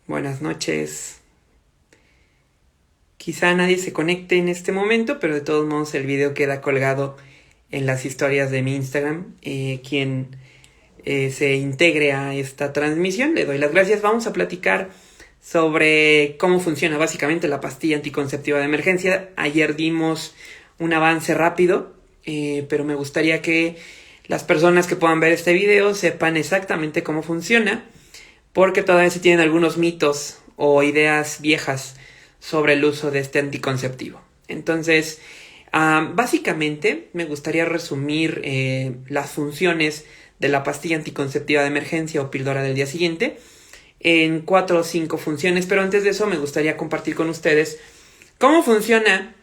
Buenas noches. Quizá nadie se conecte en este momento, pero de todos modos el video queda colgado en las historias de mi Instagram. Quien se integre a esta transmisión, le doy las gracias. Vamos a platicar sobre cómo funciona básicamente la pastilla anticonceptiva de emergencia. Ayer dimos un avance rápido, pero me gustaría que las personas que puedan ver este video sepan exactamente cómo funciona, porque todavía se tienen algunos mitos o ideas viejas sobre el uso de este anticonceptivo. Entonces, básicamente me gustaría resumir las funciones de la pastilla anticonceptiva de emergencia o píldora del día siguiente en 4 o 5 funciones, pero antes de eso me gustaría compartir con ustedes cómo funciona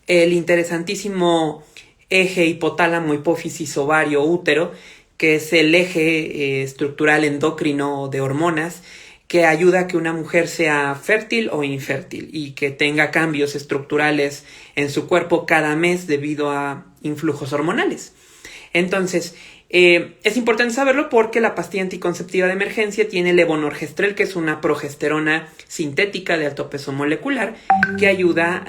el interesantísimo eje hipotálamo, hipófisis, ovario, útero, que es el eje estructural endocrino de hormonas que ayuda a que una mujer sea fértil o infértil y que tenga cambios estructurales en su cuerpo cada mes debido a influjos hormonales. Entonces, es importante saberlo porque la pastilla anticonceptiva de emergencia tiene levonorgestrel, que es una progesterona sintética de alto peso molecular que ayuda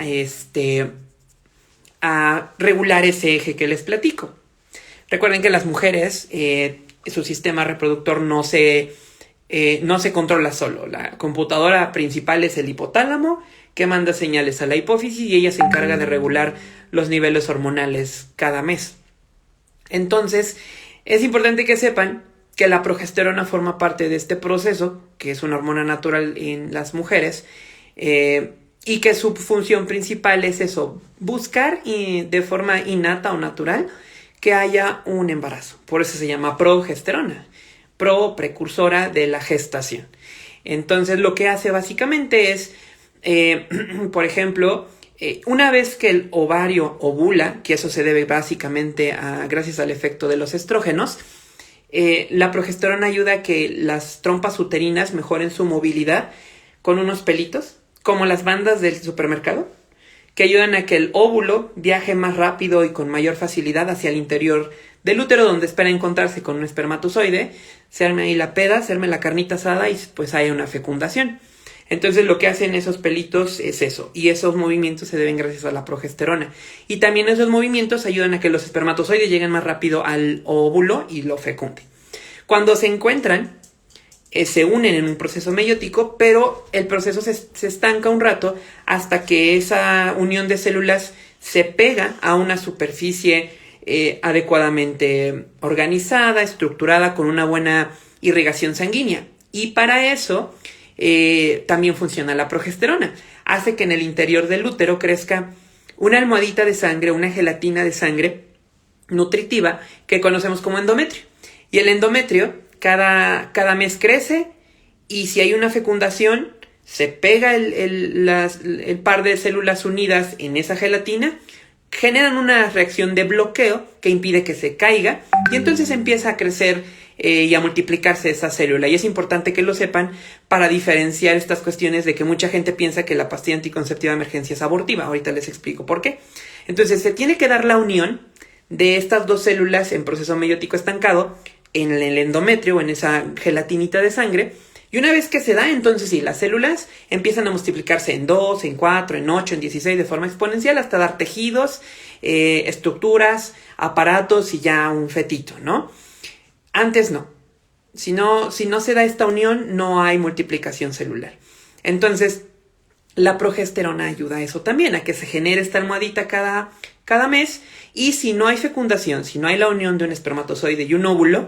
a regular ese eje que les platico. Recuerden que las mujeres, su sistema reproductor no se controla solo. La computadora principal es el hipotálamo, que manda señales a la hipófisis y ella se encarga de regular los niveles hormonales cada mes. Entonces, es importante que sepan que la progesterona forma parte de este proceso, que es una hormona natural en las mujeres, y que su función principal es eso, buscar de forma innata o natural que haya un embarazo. Por eso se llama progesterona, precursora de la gestación. Entonces lo que hace básicamente es, por ejemplo, una vez que el ovario ovula, que eso se debe básicamente gracias al efecto de los estrógenos, la progesterona ayuda a que las trompas uterinas mejoren su movilidad con unos pelitos, como las bandas del supermercado, que ayudan a que el óvulo viaje más rápido y con mayor facilidad hacia el interior del útero, donde espera encontrarse con un espermatozoide, se arme ahí la peda, se arme la carnita asada y pues haya una fecundación. Entonces lo que hacen esos pelitos es eso, y esos movimientos se deben gracias a la progesterona. Y también esos movimientos ayudan a que los espermatozoides lleguen más rápido al óvulo y lo fecunden. Cuando se encuentran, se unen en un proceso meiótico, pero el proceso se estanca un rato hasta que esa unión de células se pega a una superficie adecuadamente organizada, estructurada, con una buena irrigación sanguínea. Y para eso también funciona la progesterona. Hace que en el interior del útero crezca una almohadita de sangre, una gelatina de sangre nutritiva que conocemos como endometrio. Y el endometrio cada mes crece, y si hay una fecundación, se pega el par de células unidas en esa gelatina, generan una reacción de bloqueo que impide que se caiga, y entonces empieza a crecer y a multiplicarse esa célula. Y es importante que lo sepan para diferenciar estas cuestiones de que mucha gente piensa que la pastilla anticonceptiva de emergencia es abortiva. Ahorita les explico por qué. Entonces se tiene que dar la unión de estas dos células en proceso meiótico estancado en el endometrio o en esa gelatinita de sangre, y una vez que se da, entonces sí, las células empiezan a multiplicarse en 2, en 4, en 8, en 16 de forma exponencial hasta dar tejidos, estructuras, aparatos y ya un fetito, ¿no? Antes no. Si no se da esta unión, no hay multiplicación celular. Entonces, la progesterona ayuda a eso también, a que se genere esta almohadita cada mes. Y si no hay fecundación, si no hay la unión de un espermatozoide y un óvulo,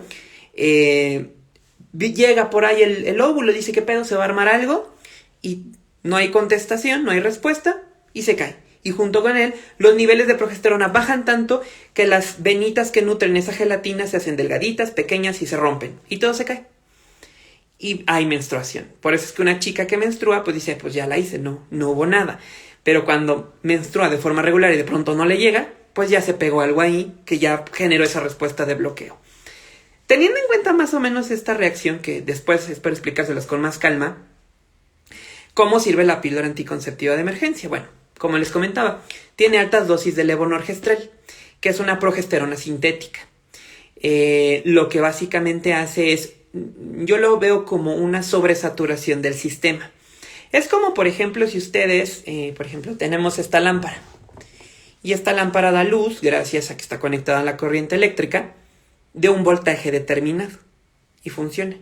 llega por ahí el óvulo, dice ¿qué pedo? ¿Se va a armar algo? Y no hay contestación, no hay respuesta y se cae. Y junto con él, los niveles de progesterona bajan tanto que las venitas que nutren esa gelatina se hacen delgaditas, pequeñas y se rompen. Y todo se cae. Y hay menstruación. Por eso es que una chica que menstrua, pues dice, pues ya la hice, no hubo nada. Pero cuando menstrua de forma regular y de pronto no le llega, pues ya se pegó algo ahí que ya generó esa respuesta de bloqueo. Teniendo en cuenta más o menos esta reacción, que después espero explicárselas con más calma, ¿cómo sirve la píldora anticonceptiva de emergencia? Bueno, como les comentaba, tiene altas dosis de levonorgestrel, que es una progesterona sintética. Lo que básicamente hace es yo lo veo como una sobresaturación del sistema. Es como, por ejemplo, si ustedes, tenemos esta lámpara. Y esta lámpara da luz, gracias a que está conectada a la corriente eléctrica, de un voltaje determinado. Y funciona.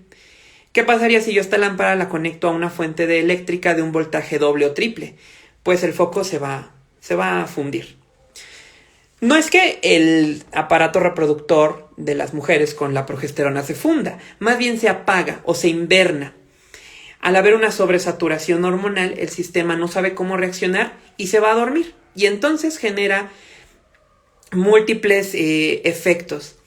¿Qué pasaría si yo esta lámpara la conecto a una fuente de eléctrica de un voltaje doble o triple? Pues el foco se va a fundir. No es que el aparato reproductor de las mujeres con la progesterona se funda, más bien se apaga o se inverna. Al haber una sobresaturación hormonal, el sistema no sabe cómo reaccionar y se va a dormir. Y entonces genera múltiples efectos.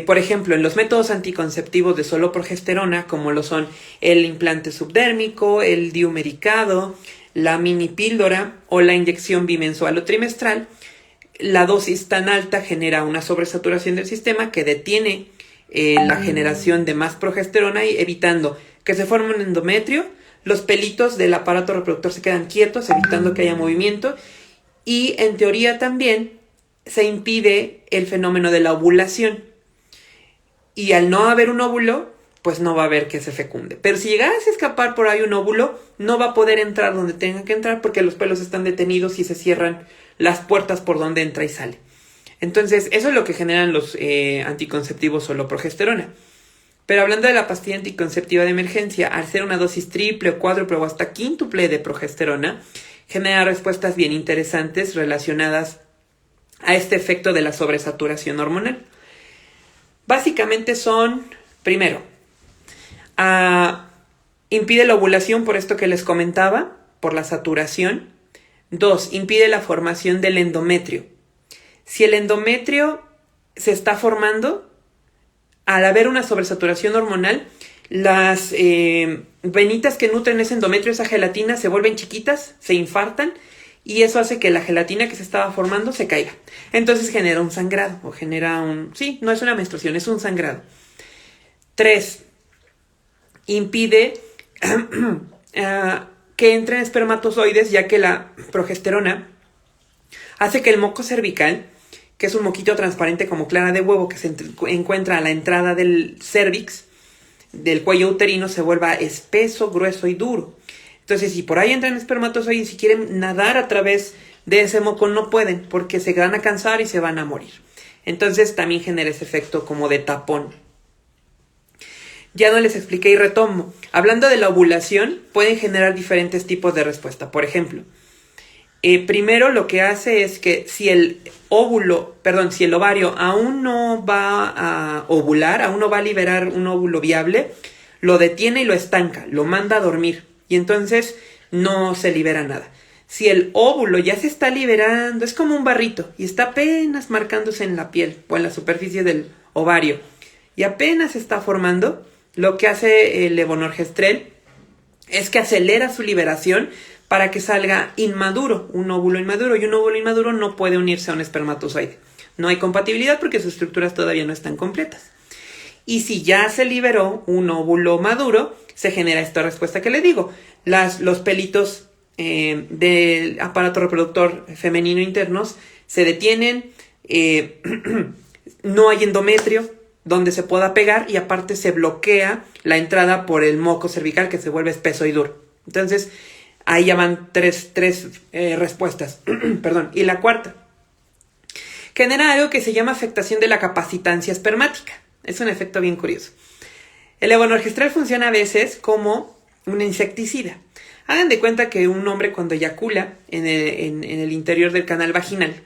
Por ejemplo, en los métodos anticonceptivos de solo progesterona, como lo son el implante subdérmico, el DIU medicado, la mini píldora o la inyección bimensual o trimestral, la dosis tan alta genera una sobresaturación del sistema que detiene la generación de más progesterona y evitando que se forme un endometrio. Los pelitos del aparato reproductor se quedan quietos, evitando que haya movimiento. Y en teoría también se impide el fenómeno de la ovulación. Y al no haber un óvulo, pues no va a haber que se fecunde. Pero si llegase a escapar por ahí un óvulo, no va a poder entrar donde tenga que entrar porque los pelos están detenidos y se cierran las puertas por donde entra y sale. Entonces, eso es lo que generan los anticonceptivos solo progesterona. Pero hablando de la pastilla anticonceptiva de emergencia, al ser una dosis triple o cuádruple o hasta quíntuple de progesterona, genera respuestas bien interesantes relacionadas a este efecto de la sobresaturación hormonal. Básicamente son, primero, impide la ovulación por esto que les comentaba, por la saturación. 2, impide la formación del endometrio. Si el endometrio se está formando, al haber una sobresaturación hormonal, las venitas que nutren ese endometrio, esa gelatina, se vuelven chiquitas, se infartan, y eso hace que la gelatina que se estaba formando se caiga. Entonces genera un sangrado, o genera sí, no es una menstruación, es un sangrado. 3, impide que entren espermatozoides, ya que la progesterona hace que el moco cervical, que es un moquito transparente como clara de huevo que se encuentra a la entrada del cérvix, del cuello uterino, se vuelva espeso, grueso y duro. Entonces, si por ahí entran espermatozoides y quieren nadar a través de ese moco, no pueden porque se van a cansar y se van a morir. Entonces, también genera ese efecto como de tapón. Ya no les expliqué y retomo. Hablando de la ovulación, pueden generar diferentes tipos de respuesta. Por ejemplo, primero lo que hace es que si el ovario aún no va a ovular, aún no va a liberar un óvulo viable, lo detiene y lo estanca, lo manda a dormir. Y entonces no se libera nada. Si el óvulo ya se está liberando, es como un barrito y está apenas marcándose en la piel o en la superficie del ovario y apenas se está formando, lo que hace el levonorgestrel es que acelera su liberación para que salga inmaduro, un óvulo inmaduro, y un óvulo inmaduro no puede unirse a un espermatozoide. No hay compatibilidad porque sus estructuras todavía no están completas. Y si ya se liberó un óvulo maduro, se genera esta respuesta que le digo. Los pelitos del aparato reproductor femenino internos se detienen, no hay endometrio donde se pueda pegar y aparte se bloquea la entrada por el moco cervical que se vuelve espeso y duro. Entonces, ahí ya van tres respuestas. Perdón. Y la cuarta, genera algo que se llama afectación de la capacitancia espermática. Es un efecto bien curioso. El levonorgestrel funciona a veces como un insecticida. Hagan de cuenta que un hombre cuando eyacula en el interior del canal vaginal,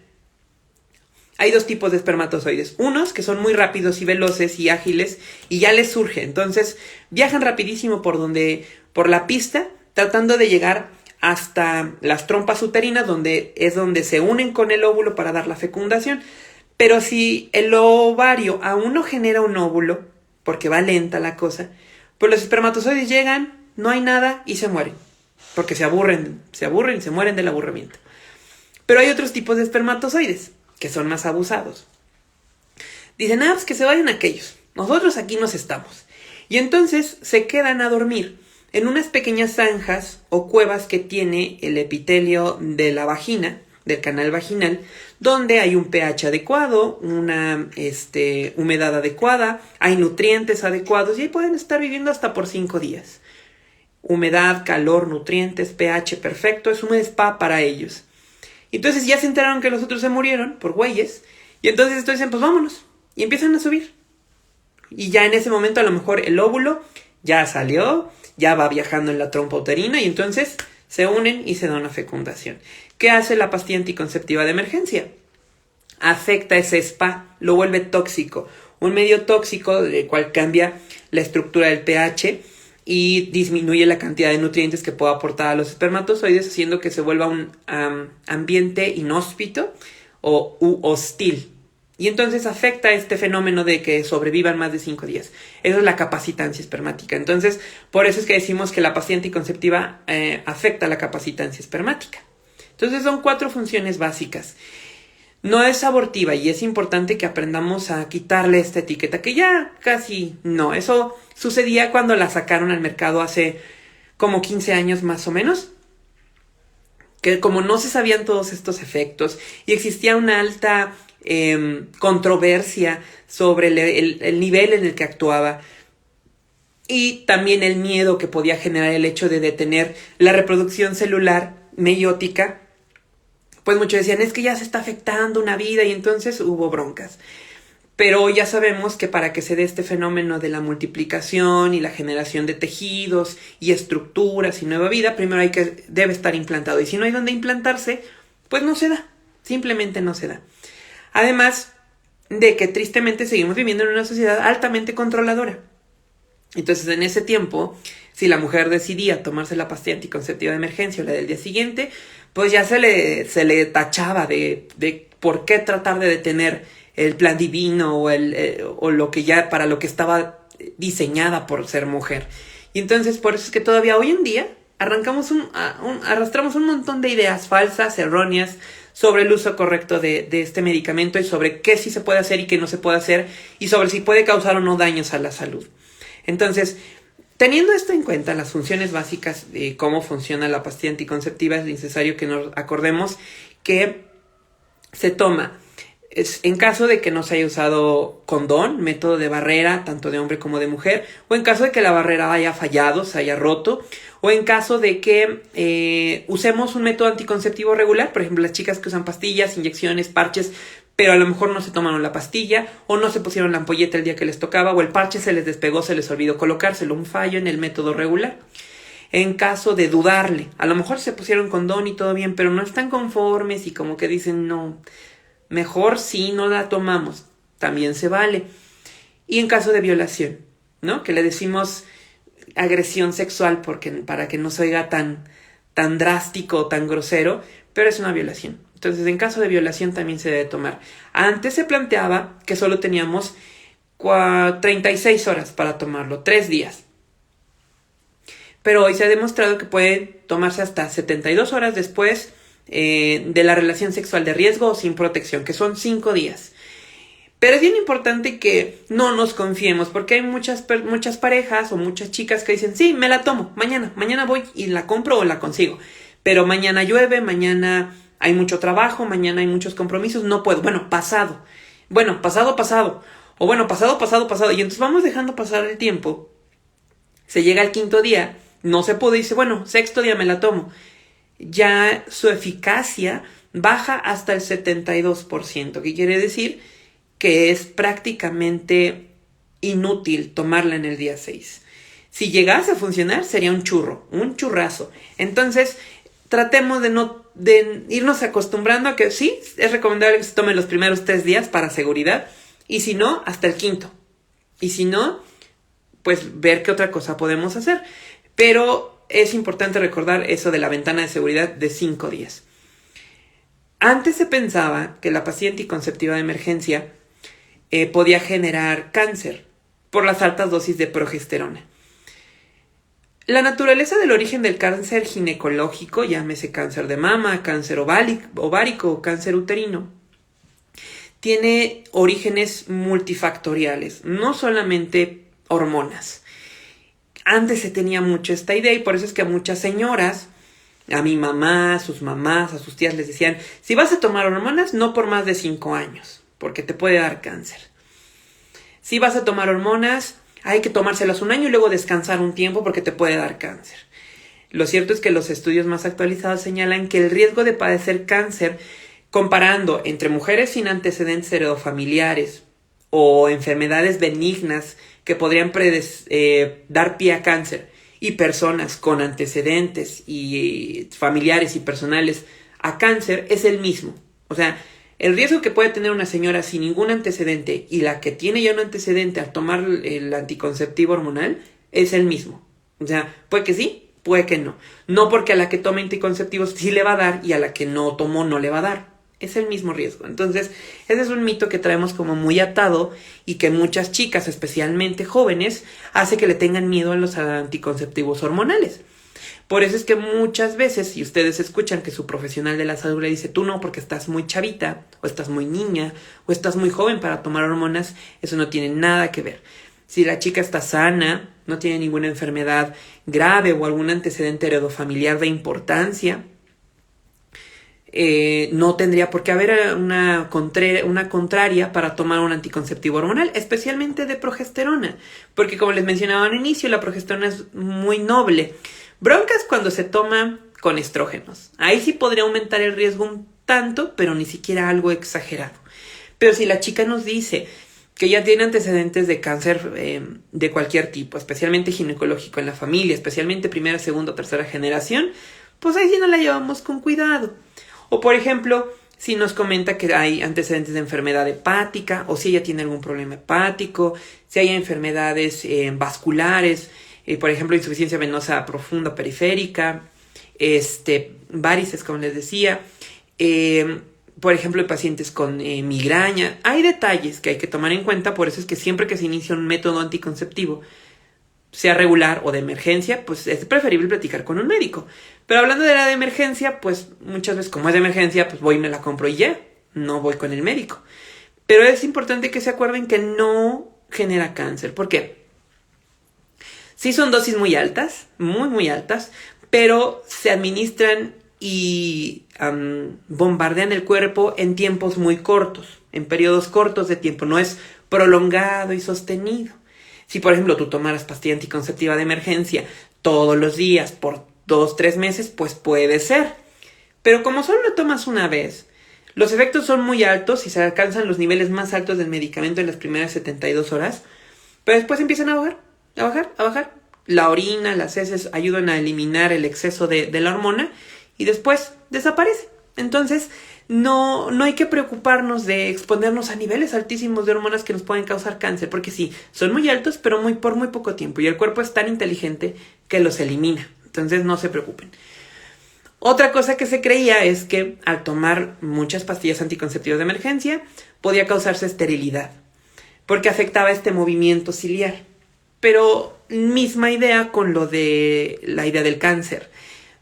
hay 2 tipos de espermatozoides. Unos que son muy rápidos y veloces y ágiles y ya les surge. Entonces viajan rapidísimo por la pista, tratando de llegar hasta las trompas uterinas, donde se unen con el óvulo para dar la fecundación. Pero si el ovario aún no genera un óvulo, porque va lenta la cosa, pues los espermatozoides llegan, no hay nada y se mueren. Porque se aburren, se mueren del aburrimiento. Pero hay otros tipos de espermatozoides que son más abusados. Dicen, pues que se vayan aquellos. Nosotros aquí nos estamos. Y entonces se quedan a dormir en unas pequeñas zanjas o cuevas que tiene el epitelio de la vagina, del canal vaginal, donde hay un pH adecuado, una humedad adecuada, hay nutrientes adecuados y ahí pueden estar viviendo hasta por 5 días. Humedad, calor, nutrientes, pH perfecto, es un spa para ellos. Entonces ya se enteraron que los otros se murieron por güeyes y entonces dicen, pues vámonos, y empiezan a subir. Y ya en ese momento a lo mejor el óvulo ya salió, ya va viajando en la trompa uterina y entonces se unen y se da una fecundación. ¿Qué hace la pastilla anticonceptiva de emergencia? Afecta ese spa, lo vuelve tóxico. Un medio tóxico del cual cambia la estructura del pH y disminuye la cantidad de nutrientes que pueda aportar a los espermatozoides, haciendo que se vuelva un ambiente inhóspito o hostil. Y entonces afecta este fenómeno de que sobrevivan más de 5 días. Eso es la capacitancia espermática. Entonces, por eso es que decimos que la pastilla anticonceptiva afecta la capacitancia espermática. Entonces, son 4 funciones básicas. No es abortiva y es importante que aprendamos a quitarle esta etiqueta, que ya casi no. Eso sucedía cuando la sacaron al mercado hace como 15 años más o menos. Que como no se sabían todos estos efectos y existía una alta controversia sobre el nivel en el que actuaba y también el miedo que podía generar el hecho de detener la reproducción celular meiótica, pues muchos decían, es que ya se está afectando una vida y entonces hubo broncas. Pero ya sabemos que para que se dé este fenómeno de la multiplicación y la generación de tejidos y estructuras y nueva vida, primero debe estar implantado. Y si no hay donde implantarse, pues no se da. Simplemente no se da. Además de que tristemente seguimos viviendo en una sociedad altamente controladora. Entonces en ese tiempo, si la mujer decidía tomarse la pastilla anticonceptiva de emergencia o la del día siguiente, pues ya se le tachaba de por qué tratar de detener el plan divino o lo que ya para lo que estaba diseñada por ser mujer. Y entonces por eso es que todavía hoy en día arrastramos un montón de ideas falsas, erróneas, sobre el uso correcto de este medicamento y sobre qué sí se puede hacer y qué no se puede hacer y sobre si puede causar o no daños a la salud. Entonces, teniendo esto en cuenta, las funciones básicas de cómo funciona la pastilla anticonceptiva, es necesario que nos acordemos que se toma en caso de que no se haya usado condón, método de barrera, tanto de hombre como de mujer, o en caso de que la barrera haya fallado, se haya roto, o en caso de que usemos un método anticonceptivo regular, por ejemplo, las chicas que usan pastillas, inyecciones, parches, pero a lo mejor no se tomaron la pastilla, o no se pusieron la ampolleta el día que les tocaba, o el parche se les despegó, se les olvidó colocárselo, un fallo en el método regular. En caso de dudarle, a lo mejor se pusieron condón y todo bien, pero no están conformes y como que dicen no, mejor si no la tomamos, también se vale. Y en caso de violación, ¿no? Que le decimos agresión sexual para que no se oiga tan drástico o tan grosero, pero es una violación. Entonces, en caso de violación también se debe tomar. Antes se planteaba que solo teníamos 36 horas para tomarlo, 3 días. Pero hoy se ha demostrado que puede tomarse hasta 72 horas después de la relación sexual de riesgo o sin protección, que son 5 días. Pero es bien importante que no nos confiemos, porque hay muchas parejas o muchas chicas que dicen, sí, me la tomo, mañana voy y la compro o la consigo. Pero mañana llueve, mañana hay mucho trabajo, mañana hay muchos compromisos, no puedo. Pasado. O pasado. Y entonces vamos dejando pasar el tiempo. Se llega al 5.º día, no se puede, dice, 6.º día me la tomo. Ya su eficacia baja hasta el 72%, que quiere decir que es prácticamente inútil tomarla en el día 6. Si llegase a funcionar, sería un churrazo. Entonces, tratemos de irnos acostumbrando a que sí, es recomendable que se tomen los primeros 3 días para seguridad, y si no, hasta el 5.º. Y si no, pues ver qué otra cosa podemos hacer. Pero es importante recordar eso de la ventana de seguridad de 5 días. Antes se pensaba que la pastilla anticonceptiva de emergencia podía generar cáncer por las altas dosis de progesterona. La naturaleza del origen del cáncer ginecológico, llámese cáncer de mama, cáncer ovárico o cáncer uterino, tiene orígenes multifactoriales, no solamente hormonas. Antes se tenía mucho esta idea y por eso es que a muchas señoras A mi mamá, a sus mamás, a sus tías les decían, si vas a tomar hormonas, no por más de 5 años, porque te puede dar cáncer. Si vas a tomar hormonas, hay que tomárselas un año y luego descansar un tiempo porque te puede dar cáncer. Lo cierto es que los estudios más actualizados señalan que el riesgo de padecer cáncer, comparando entre mujeres sin antecedentes heredofamiliares o enfermedades benignas que podrían dar pie a cáncer y personas con antecedentes y familiares y personales a cáncer, es el mismo. O sea, el riesgo que puede tener una señora sin ningún antecedente y la que tiene ya un antecedente al tomar el anticonceptivo hormonal es el mismo. O sea, puede que sí, puede que no. No porque a la que tome anticonceptivos sí le va a dar y a la que no tomó no le va a dar. Es el mismo riesgo. Entonces, ese es un mito que traemos como muy atado y que muchas chicas, especialmente jóvenes, hace que le tengan miedo a los anticonceptivos hormonales. Por eso es que muchas veces, si ustedes escuchan que su profesional de la salud le dice, tú no, porque estás muy chavita, o estás muy niña, o estás muy joven para tomar hormonas, eso no tiene nada que ver. Si la chica está sana, no tiene ninguna enfermedad grave o algún antecedente heredofamiliar de importancia, no tendría por qué haber una contraria para tomar un anticonceptivo hormonal, especialmente de progesterona, porque como les mencionaba al inicio, la progesterona es muy noble. Broncas cuando se toma con estrógenos. Ahí sí podría aumentar el riesgo un tanto, pero ni siquiera algo exagerado. Pero si la chica nos dice que ya tiene antecedentes de cáncer de cualquier tipo, especialmente ginecológico en la familia, especialmente primera, segunda o tercera generación, pues ahí sí no la llevamos con cuidado. O por ejemplo, si nos comenta que hay antecedentes de enfermedad hepática, o si ella tiene algún problema hepático, si hay enfermedades vasculares, por ejemplo, insuficiencia venosa profunda periférica, varices, como les decía, por ejemplo, en pacientes con migraña. Hay detalles que hay que tomar en cuenta, por eso es que siempre que se inicia un método anticonceptivo, sea regular o de emergencia, pues es preferible platicar con un médico. Pero hablando de la de emergencia, pues muchas veces como es de emergencia, pues voy y me la compro y ya, no voy con el médico. Pero es importante que se acuerden que no genera cáncer. ¿Por qué? Sí son dosis muy altas, muy muy altas, pero se administran y bombardean el cuerpo en tiempos muy cortos, en periodos cortos de tiempo, no es prolongado y sostenido. Si por ejemplo tú tomaras pastilla anticonceptiva de emergencia todos los días por 2-3 meses, pues puede ser. Pero como solo lo tomas una vez, los efectos son muy altos y se alcanzan los niveles más altos del medicamento en las primeras 72 horas, pero después empiezan a bajar, a bajar, a bajar. La orina, las heces ayudan a eliminar el exceso de la hormona y después desaparece. Entonces, no hay que preocuparnos de exponernos a niveles altísimos de hormonas que nos pueden causar cáncer, porque sí, son muy altos, pero por muy poco tiempo, y el cuerpo es tan inteligente que los elimina. Entonces, no se preocupen. Otra cosa que se creía es que al tomar muchas pastillas anticonceptivas de emergencia podía causarse esterilidad, porque afectaba este movimiento ciliar. Pero misma idea con lo de la idea del cáncer.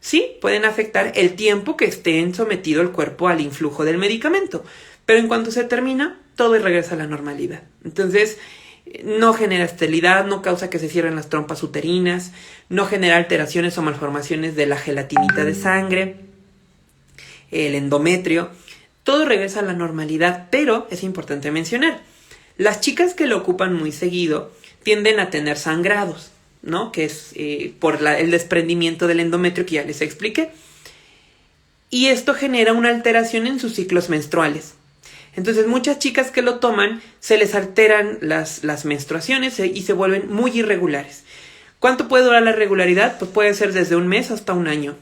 Sí, pueden afectar el tiempo que estén sometido el cuerpo al influjo del medicamento, pero en cuanto se termina, todo regresa a la normalidad. Entonces, no genera esterilidad, no causa que se cierren las trompas uterinas, no genera alteraciones o malformaciones de la gelatinita de sangre, el endometrio. Todo regresa a la normalidad, pero es importante mencionar, las chicas que lo ocupan muy seguido tienden a tener sangrados, ¿no? Que es por el desprendimiento del endometrio que ya les expliqué. Y esto genera una alteración en sus ciclos menstruales. Entonces, muchas chicas que lo toman, se les alteran las menstruaciones y se vuelven muy irregulares. ¿Cuánto puede durar la regularidad? Pues puede ser desde un mes hasta un año.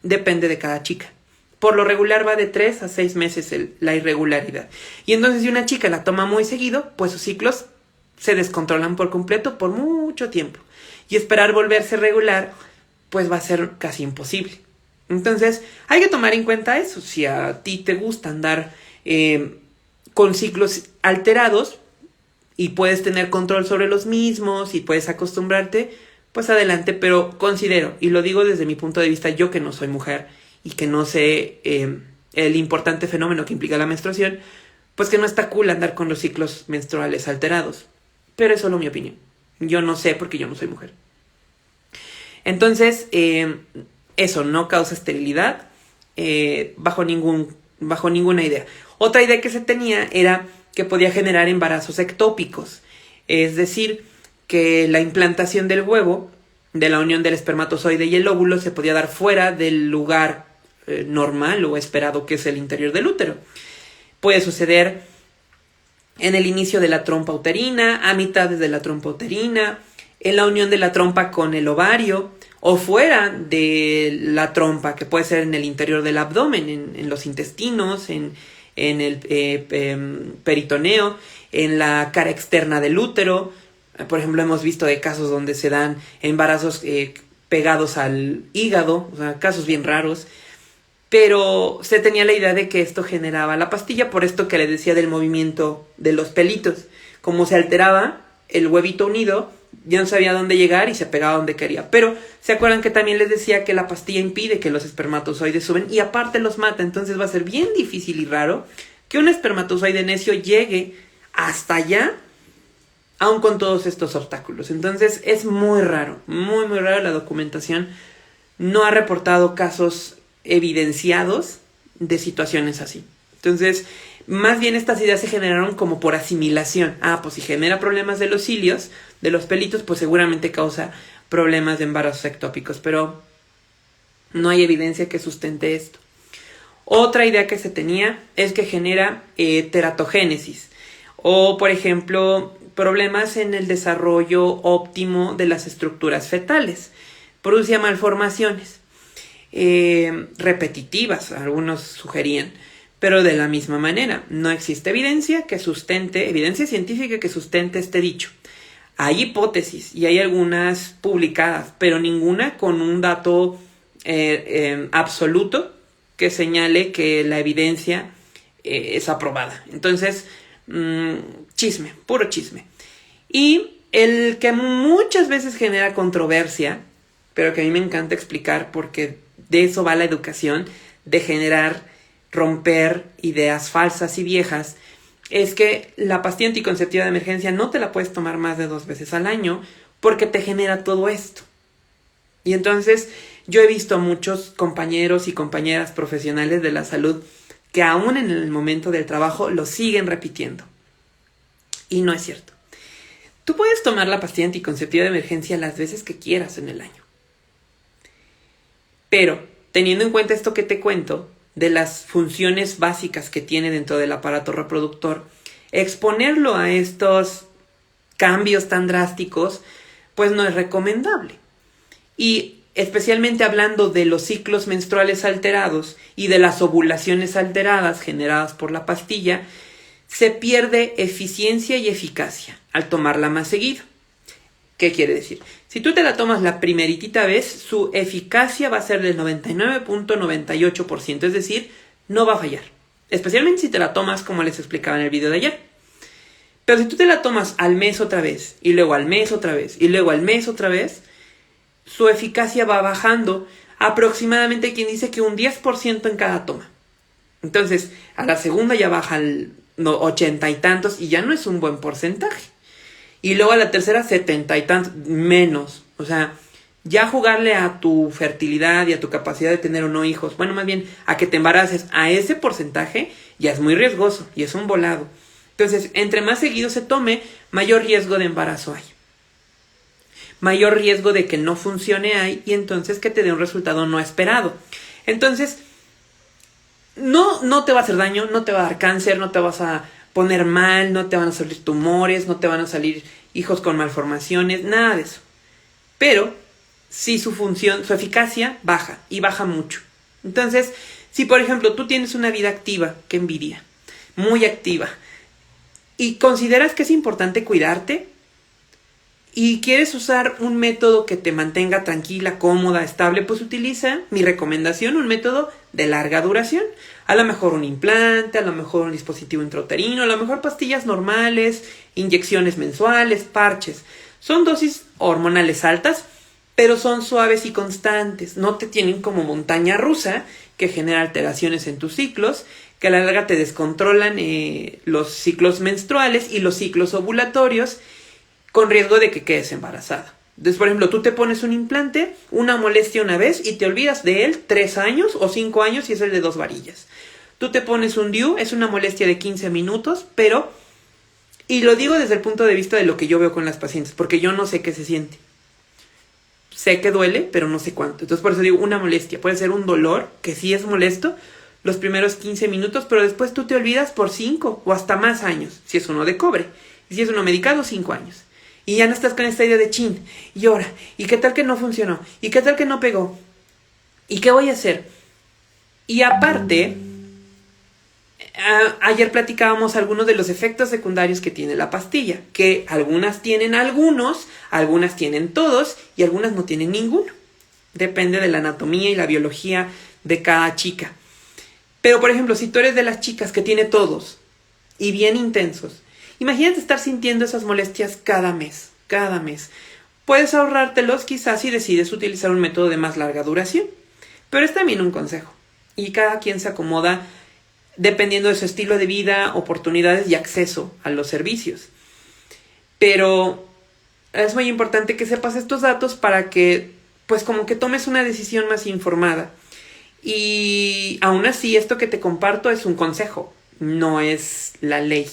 Depende de cada chica. Por lo regular va de 3 a 6 meses la irregularidad. Y entonces, si una chica la toma muy seguido, pues sus ciclos se descontrolan por completo por mucho tiempo. Y esperar volverse regular, pues va a ser casi imposible. Entonces, hay que tomar en cuenta eso. Si a ti te gusta andar con ciclos alterados y puedes tener control sobre los mismos y puedes acostumbrarte, pues adelante. Pero considero, y lo digo desde mi punto de vista, yo que no soy mujer y que no sé el importante fenómeno que implica la menstruación, pues que no está cool andar con los ciclos menstruales alterados. Pero es solo mi opinión. Yo no sé porque yo no soy mujer. Entonces, eso no causa esterilidad bajo ninguna idea. Otra idea que se tenía era que podía generar embarazos ectópicos, es decir, que la implantación del huevo, de la unión del espermatozoide y el óvulo, se podía dar fuera del lugar normal o esperado, que es el interior del útero. Puede suceder en el inicio de la trompa uterina, a mitades de la trompa uterina, en la unión de la trompa con el ovario, o fuera de la trompa, que puede ser en el interior del abdomen, en los intestinos, en el peritoneo, en la cara externa del útero. Por ejemplo, hemos visto de casos donde se dan embarazos pegados al hígado, o sea, casos bien raros. Pero se tenía la idea de que esto generaba la pastilla, por esto que le decía del movimiento de los pelitos. Como se alteraba el huevito unido, ya no sabía dónde llegar y se pegaba donde quería. Pero se acuerdan que también les decía que la pastilla impide que los espermatozoides suben y aparte los mata. Entonces va a ser bien difícil y raro que un espermatozoide necio llegue hasta allá, aun con todos estos obstáculos. Entonces es muy raro, muy muy raro. La documentación no ha reportado casos evidenciados de situaciones así. Entonces, más bien estas ideas se generaron como por asimilación. Pues si genera problemas de los cilios, de los pelitos, pues seguramente causa problemas de embarazos ectópicos, pero no hay evidencia que sustente esto. Otra idea que se tenía es que genera teratogénesis o, por ejemplo, problemas en el desarrollo óptimo de las estructuras fetales. Producía malformaciones repetitivas, algunos sugerían, pero de la misma manera. No existe evidencia científica que sustente este dicho. Hay hipótesis y hay algunas publicadas, pero ninguna con un dato absoluto que señale que la evidencia es aprobada. Entonces, chisme, puro chisme. Y el que muchas veces genera controversia, pero que a mí me encanta explicar porque de eso va la educación, de romper ideas falsas y viejas, es que la pastilla anticonceptiva de emergencia no te la puedes tomar más de 2 veces al año porque te genera todo esto. Y entonces yo he visto a muchos compañeros y compañeras profesionales de la salud que aún en el momento del trabajo lo siguen repitiendo. Y no es cierto. Tú puedes tomar la pastilla anticonceptiva de emergencia las veces que quieras en el año. Pero, teniendo en cuenta esto que te cuento, de las funciones básicas que tiene dentro del aparato reproductor, exponerlo a estos cambios tan drásticos, pues no es recomendable. Y especialmente hablando de los ciclos menstruales alterados y de las ovulaciones alteradas generadas por la pastilla, se pierde eficiencia y eficacia al tomarla más seguido. ¿Qué quiere decir? Si tú te la tomas la primeritita vez, su eficacia va a ser del 99.98%, es decir, no va a fallar. Especialmente si te la tomas como les explicaba en el video de ayer. Pero si tú te la tomas al mes otra vez, y luego al mes otra vez, y luego al mes otra vez, su eficacia va bajando aproximadamente, quien dice que un 10% en cada toma. Entonces, a la segunda ya baja al 80 y tantos, y ya no es un buen porcentaje. Y luego a la tercera 70 y tantos, menos. O sea, ya jugarle a tu fertilidad y a tu capacidad de tener o no hijos, bueno, más bien a que te embaraces a ese porcentaje, ya es muy riesgoso y es un volado. Entonces, entre más seguido se tome, mayor riesgo de embarazo hay. Mayor riesgo de que no funcione hay y entonces que te dé un resultado no esperado. Entonces, no te va a hacer daño, no te va a dar cáncer, no te vas a poner mal, no te van a salir tumores, no te van a salir hijos con malformaciones, nada de eso. Pero sí su eficacia baja y baja mucho. Entonces, si por ejemplo tú tienes una vida activa, qué envidia, muy activa, y consideras que es importante cuidarte y quieres usar un método que te mantenga tranquila, cómoda, estable, pues utiliza mi recomendación, un método de larga duración. A lo mejor un implante, a lo mejor un dispositivo intrauterino, a lo mejor pastillas normales, inyecciones mensuales, parches. Son dosis hormonales altas, pero son suaves y constantes. No te tienen como montaña rusa que genera alteraciones en tus ciclos, que a la larga te descontrolan los ciclos menstruales y los ciclos ovulatorios, con riesgo de que quedes embarazada. Entonces, por ejemplo, tú te pones un implante, una molestia una vez y te olvidas de él 3 años o 5 años si es el de 2 varillas. Tú te pones un DIU, es una molestia de 15 minutos, pero... Y lo digo desde el punto de vista de lo que yo veo con las pacientes, porque yo no sé qué se siente. Sé que duele, pero no sé cuánto. Entonces, por eso digo, una molestia. Puede ser un dolor, que sí es molesto, los primeros 15 minutos, pero después tú te olvidas por 5 o hasta más años, si es uno de cobre. Y si es uno medicado, 5 años. Y ya no estás con esta idea de chin, y ahora, ¿y qué tal que no funcionó? ¿Y qué tal que no pegó? ¿Y qué voy a hacer? Y aparte, ayer platicábamos algunos de los efectos secundarios que tiene la pastilla, que algunas tienen algunos, algunas tienen todos y algunas no tienen ninguno. Depende de la anatomía y la biología de cada chica. Pero, por ejemplo, si tú eres de las chicas que tiene todos y bien intensos, imagínate estar sintiendo esas molestias cada mes. Puedes ahorrártelos quizás si decides utilizar un método de más larga duración. Pero es también un consejo. Y cada quien se acomoda dependiendo de su estilo de vida, oportunidades y acceso a los servicios. Pero es muy importante que sepas estos datos para que, pues como que tomes una decisión más informada. Y aún así, esto que te comparto es un consejo, no es la ley.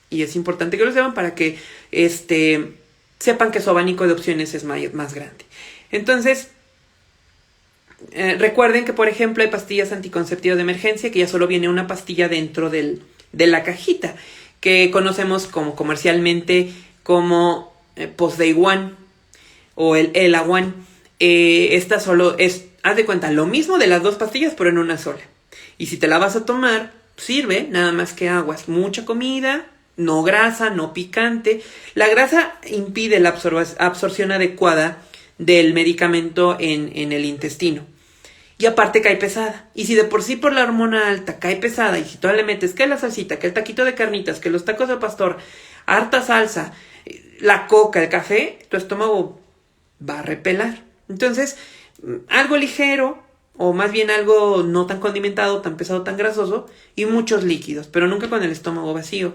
Y es importante que lo sepan para que sepan que su abanico de opciones es más grande. Entonces, recuerden que, por ejemplo, hay pastillas anticonceptivas de emergencia que ya solo viene una pastilla dentro de la cajita, que conocemos comercialmente como Post-Day One o el ELA One. Esta solo es, haz de cuenta, lo mismo de las 2 pastillas, pero en una sola. Y si te la vas a tomar, sirve, nada más que aguas, mucha comida, no grasa, no picante. La grasa impide la absorción adecuada del medicamento en el intestino. Y aparte cae pesada. Y si de por sí por la hormona alta cae pesada, y si tú le metes que la salsita, que el taquito de carnitas, que los tacos de pastor, harta salsa, la coca, el café, tu estómago va a repelar. Entonces, algo ligero, o más bien algo no tan condimentado, tan pesado, tan grasoso, y muchos líquidos, pero nunca con el estómago vacío.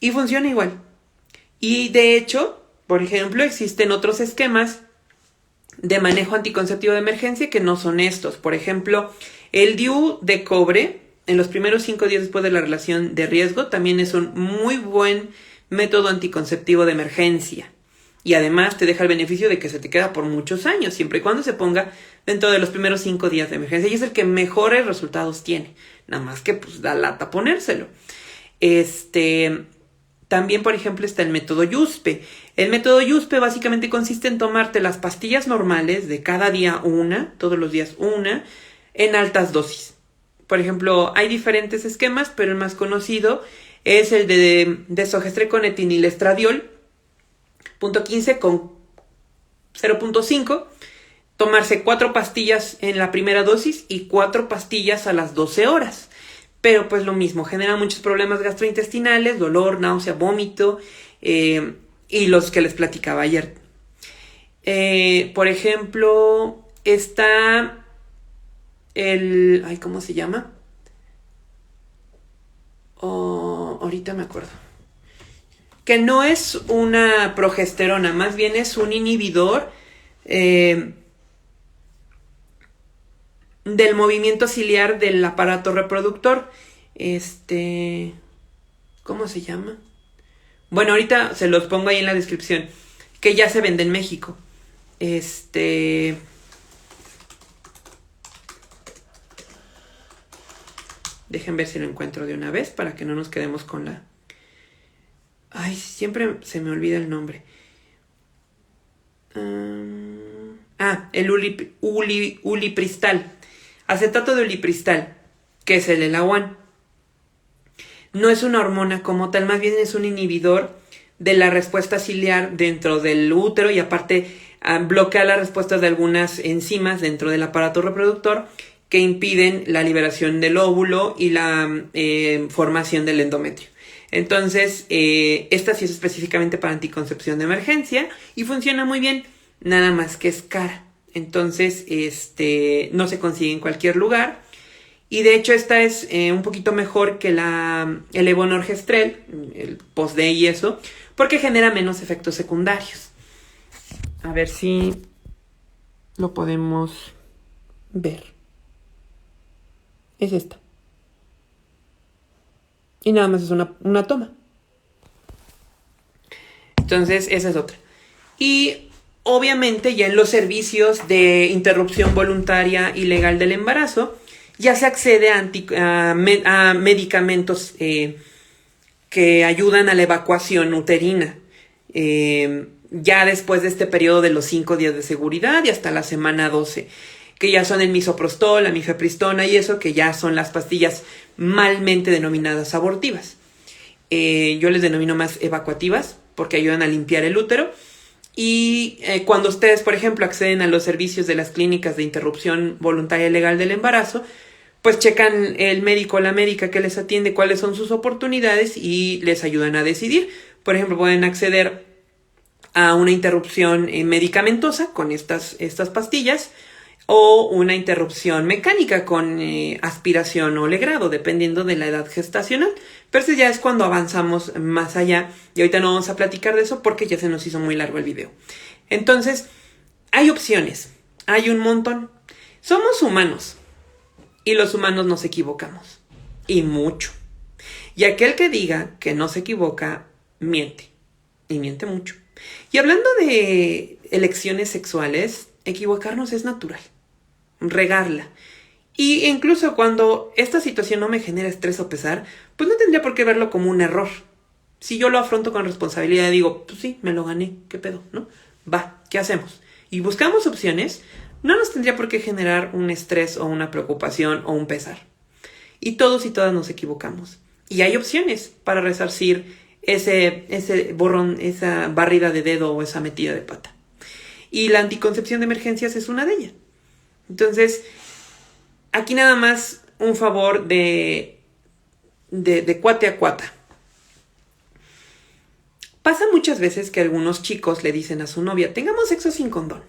Y funciona igual. Y de hecho, por ejemplo, existen otros esquemas de manejo anticonceptivo de emergencia que no son estos. Por ejemplo, el DIU de cobre, en los primeros 5 días después de la relación de riesgo, también es un muy buen método anticonceptivo de emergencia. Y además te deja el beneficio de que se te queda por muchos años, siempre y cuando se ponga dentro de los primeros 5 días de emergencia. Y es el que mejores resultados tiene. Nada más que pues da lata ponérselo. También, por ejemplo, está el método Yuspe. El método Yuspe básicamente consiste en tomarte las pastillas normales de cada día una, todos los días una, en altas dosis. Por ejemplo, hay diferentes esquemas, pero el más conocido es el de desogestrel con etinilestradiol, 0.15 con 0.5, tomarse 4 pastillas en la primera dosis y 4 pastillas a las 12 horas. Pero pues lo mismo, genera muchos problemas gastrointestinales, dolor, náusea, vómito, y los que les platicaba ayer. Por ejemplo, está ¿cómo se llama? Ahorita me acuerdo. Que no es una progesterona, más bien es un inhibidor del movimiento ciliar del aparato reproductor. ¿Cómo se llama? Bueno, ahorita se los pongo ahí en la descripción, que ya se vende en México. Dejen ver si lo encuentro de una vez para que no nos quedemos con la... Ay, siempre se me olvida el nombre. El ulipristal. Acetato de ulipristal, que es el ELA-1. No es una hormona como tal, más bien es un inhibidor de la respuesta ciliar dentro del útero y aparte bloquea las respuestas de algunas enzimas dentro del aparato reproductor que impiden la liberación del óvulo y la formación del endometrio. Entonces, esta sí es específicamente para anticoncepción de emergencia y funciona muy bien, nada más que es cara. Entonces, no se consigue en cualquier lugar. Y de hecho, esta es un poquito mejor que el levonorgestrel, el Post-Day y eso, porque genera menos efectos secundarios. A ver si lo podemos ver. Es esta. Y nada más es una toma. Entonces, esa es otra. Y obviamente ya en los servicios de interrupción voluntaria y legal del embarazo, ya se accede a medicamentos que ayudan a la evacuación uterina. Ya después de este periodo de los 5 días de seguridad y hasta la semana 12, que ya son el misoprostol, la mifepristona y eso, que ya son las pastillas malmente denominadas abortivas. Yo les denomino más evacuativas porque ayudan a limpiar el útero. Y cuando ustedes, por ejemplo, acceden a los servicios de las clínicas de interrupción voluntaria y legal del embarazo, pues checan el médico o la médica que les atiende cuáles son sus oportunidades y les ayudan a decidir. Por ejemplo, pueden acceder a una interrupción medicamentosa con estas pastillas o una interrupción mecánica con aspiración o legrado, dependiendo de la edad gestacional. Pero eso ya es cuando avanzamos más allá y ahorita no vamos a platicar de eso porque ya se nos hizo muy largo el video. Entonces, hay opciones, hay un montón. Somos humanos y los humanos nos equivocamos y mucho. Y aquel que diga que no se equivoca, miente y miente mucho. Y hablando de elecciones sexuales, equivocarnos es natural, regarla. Y incluso cuando esta situación no me genera estrés o pesar, pues no tendría por qué verlo como un error. Si yo lo afronto con responsabilidad y digo, pues sí, me lo gané, ¿qué pedo? ¿No? Va, ¿qué hacemos? Y buscamos opciones, no nos tendría por qué generar un estrés o una preocupación o un pesar. Y todos y todas nos equivocamos. Y hay opciones para resarcir ese borrón, esa barrida de dedo o esa metida de pata. Y la anticoncepción de emergencias es una de ellas. Entonces, aquí nada más un favor de cuate a cuata. Pasa muchas veces que algunos chicos le dicen a su novia, tengamos sexo sin condón.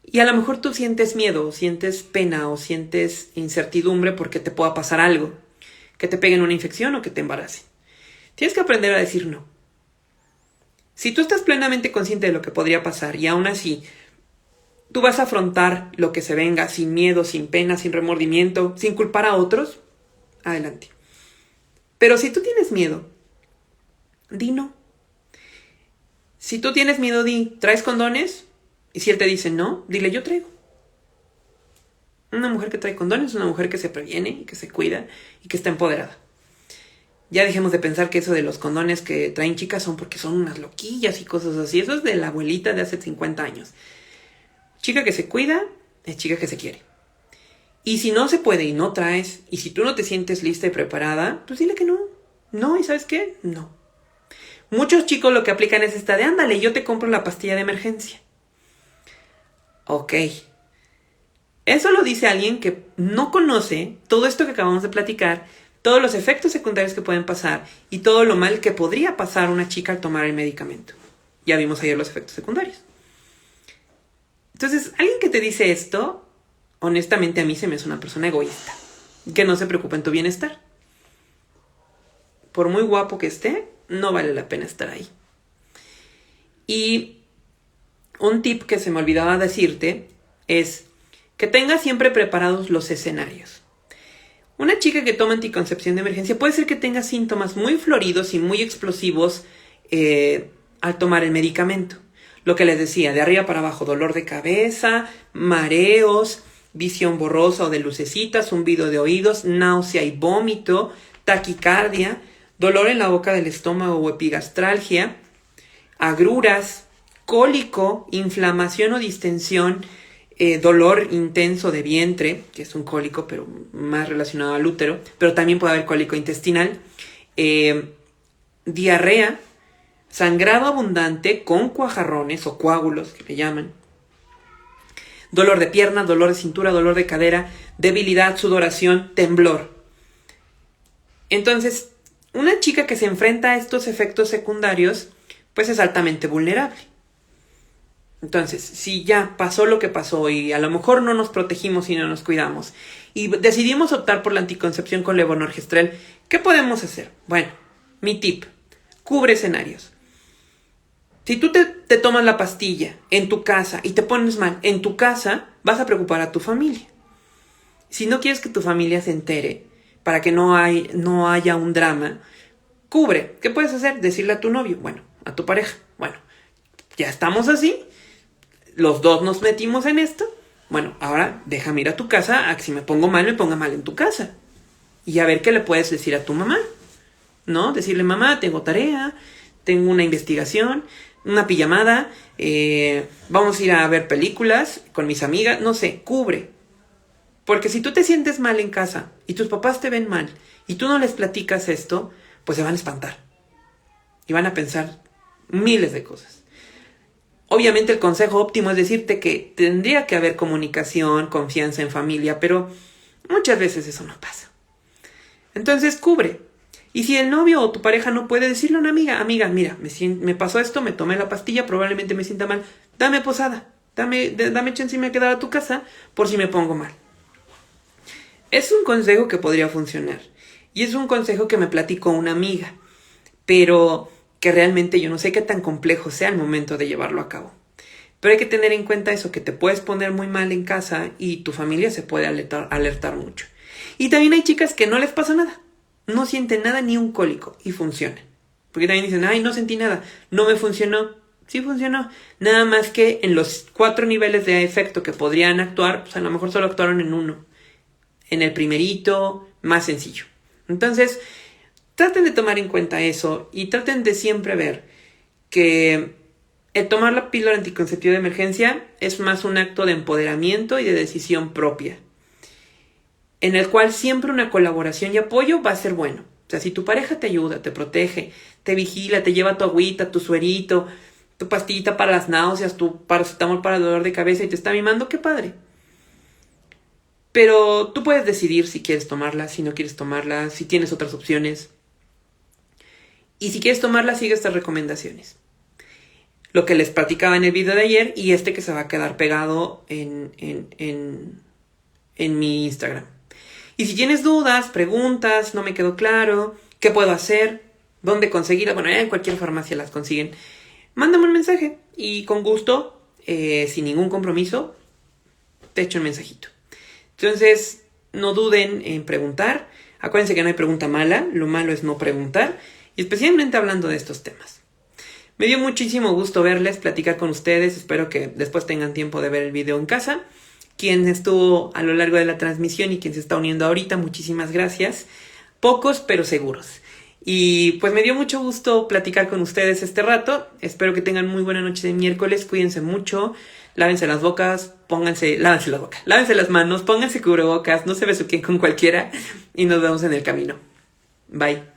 Y a lo mejor tú sientes miedo, o sientes pena, o sientes incertidumbre porque te pueda pasar algo. Que te peguen una infección o que te embaracen. Tienes que aprender a decir no. Si tú estás plenamente consciente de lo que podría pasar y aún así tú vas a afrontar lo que se venga sin miedo, sin pena, sin remordimiento, sin culpar a otros, adelante. Pero si tú tienes miedo, di no. Si tú tienes miedo, di, ¿traes condones? Y si él te dice no, dile, yo traigo. Una mujer que trae condones es una mujer que se previene y que se cuida y que está empoderada. Ya dejemos de pensar que eso de los condones que traen chicas son porque son unas loquillas y cosas así. Eso es de la abuelita de hace 50 años. Chica que se cuida es chica que se quiere. Y si no se puede y no traes, y si tú no te sientes lista y preparada, pues dile que no. No, ¿y sabes qué? No. Muchos chicos lo que aplican es esta de, ándale, yo te compro la pastilla de emergencia. Ok. Eso lo dice alguien que no conoce todo esto que acabamos de platicar, todos los efectos secundarios que pueden pasar y todo lo mal que podría pasar una chica al tomar el medicamento. Ya vimos ayer los efectos secundarios. Entonces, alguien que te dice esto, honestamente a mí se me hace una persona egoísta, que no se preocupa en tu bienestar. Por muy guapo que esté, no vale la pena estar ahí. Y un tip que se me olvidaba decirte es que tengas siempre preparados los escenarios. Una chica que toma anticoncepción de emergencia puede ser que tenga síntomas muy floridos y muy explosivos al tomar el medicamento. Lo que les decía, de arriba para abajo, dolor de cabeza, mareos, visión borrosa o de lucecitas, zumbido de oídos, náusea y vómito, taquicardia, dolor en la boca del estómago o epigastralgia, agruras, cólico, inflamación o distensión, dolor intenso de vientre, que es un cólico pero más relacionado al útero, pero también puede haber cólico intestinal, diarrea, sangrado abundante con cuajarrones o coágulos que le llaman, dolor de pierna, dolor de cintura, dolor de cadera, debilidad, sudoración, temblor. Entonces, una chica que se enfrenta a estos efectos secundarios, pues es altamente vulnerable. Entonces, si ya pasó lo que pasó y a lo mejor no nos protegimos y no nos cuidamos y decidimos optar por la anticoncepción con levonorgestrel, ¿qué podemos hacer? Bueno, mi tip, cubre escenarios. Si tú te tomas la pastilla en tu casa y te pones mal en tu casa, vas a preocupar a tu familia. Si no quieres que tu familia se entere, para que no haya un drama, cubre. ¿Qué puedes hacer? Decirle a tu novio, bueno, a tu pareja, bueno, ya estamos así, los dos nos metimos en esto, bueno, ahora déjame ir a tu casa, a que si me pongo mal, me ponga mal en tu casa. Y a ver qué le puedes decir a tu mamá, ¿no? Decirle, mamá, tengo tarea, tengo una investigación, una pijamada, vamos a ir a ver películas con mis amigas, no sé, cubre. Porque si tú te sientes mal en casa y tus papás te ven mal y tú no les platicas esto, pues se van a espantar. Y van a pensar miles de cosas. Obviamente el consejo óptimo es decirte que tendría que haber comunicación, confianza en familia, pero muchas veces eso no pasa. Entonces cubre. Y si el novio o tu pareja no puede, decirle a una amiga, mira, me pasó esto, me tomé la pastilla, probablemente me sienta mal, dame posada, dame chance y me quedar a tu casa por si me pongo mal. Es un consejo que podría funcionar. Y es un consejo que me platicó una amiga, pero que realmente yo no sé qué tan complejo sea el momento de llevarlo a cabo. Pero hay que tener en cuenta eso, que te puedes poner muy mal en casa y tu familia se puede alertar mucho. Y también hay chicas que no les pasa nada. No sienten nada ni un cólico y funcionan. Porque también dicen, ay, no sentí nada, no me funcionó. Sí funcionó. Nada más que en los 4 niveles de efecto que podrían actuar, pues a lo mejor solo actuaron en uno. En el primerito, más sencillo. Entonces, traten de tomar en cuenta eso y traten de siempre ver que el tomar la píldora anticonceptiva de emergencia es más un acto de empoderamiento y de decisión propia, en el cual siempre una colaboración y apoyo va a ser bueno. O sea, si tu pareja te ayuda, te protege, te vigila, te lleva tu agüita, tu suerito, tu pastillita para las náuseas, tu paracetamol para el dolor de cabeza y te está mimando, qué padre. Pero tú puedes decidir si quieres tomarla, si no quieres tomarla, si tienes otras opciones. Y si quieres tomarla, sigue estas recomendaciones. Lo que les platicaba en el video de ayer y que se va a quedar pegado en mi Instagram. Y si tienes dudas, preguntas, no me quedó claro, ¿qué puedo hacer? ¿Dónde conseguirla? Bueno, en cualquier farmacia las consiguen. Mándame un mensaje y con gusto, sin ningún compromiso, te echo un mensajito. Entonces, no duden en preguntar. Acuérdense que no hay pregunta mala, lo malo es no preguntar, y especialmente hablando de estos temas. Me dio muchísimo gusto verles, platicar con ustedes, espero que después tengan tiempo de ver el video en casa. Quien estuvo a lo largo de la transmisión y quien se está uniendo ahorita, muchísimas gracias. Pocos, pero seguros. Y pues me dio mucho gusto platicar con ustedes este rato. Espero que tengan muy buena noche de miércoles. Cuídense mucho. Lávense las bocas. Lávense las manos. Pónganse cubrebocas. No se besuquen con cualquiera. Y nos vemos en el camino. Bye.